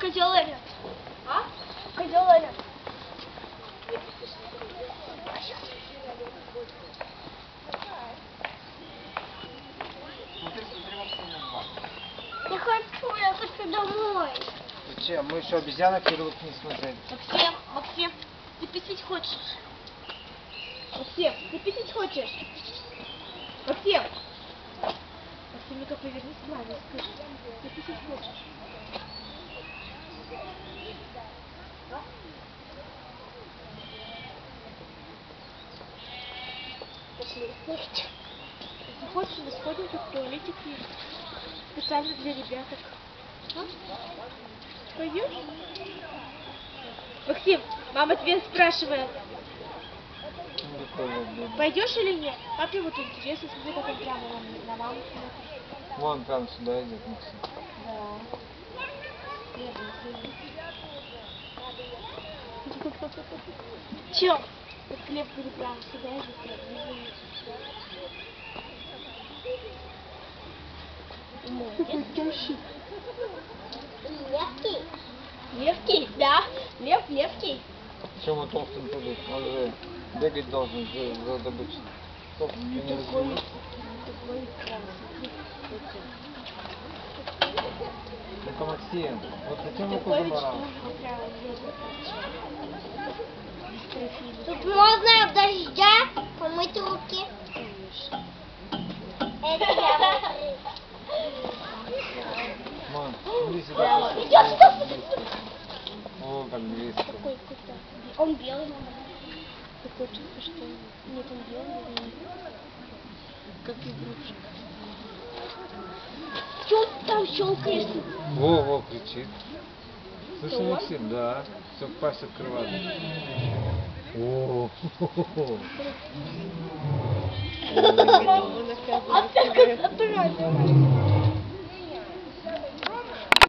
козел орет. А? Козел орет. Я хочу домой. Зачем? Мы еще обезьянок перевод не смотрели. Максим, ты писать хочешь? Максим, ты писать хочешь? Максим, ну-ка повернись к маме, скажи, ты писать хочешь? Если хочешь, мы сходим в туалетик специально для ребяток. А? Пойдешь? Максим, мама тебя спрашивает. Пойдешь или нет? Папе вот интересно, смотри, как он прямо на маму смотрит. Вон прям сюда идет, Максим. Да. Чё? Вот хлеб будет прямо сюда идет. Левкий. Левкий, да. Левкий. Чем он толстым будет? Он же бегать должен за добычей. Толстый не разделит. Ну-ка, Максим, вот зачем руку заморал? Тут можно дождя помыть руки. Это я. Мам, иди сюда. О, как близко. Какой куда? Он белый, мама. Такое чувство, что нет, он белый. Как игрушка. Чё ты там щелкаешь? Во, кричит. Слышишь, Максим? Да. Все, пасть открывает. О,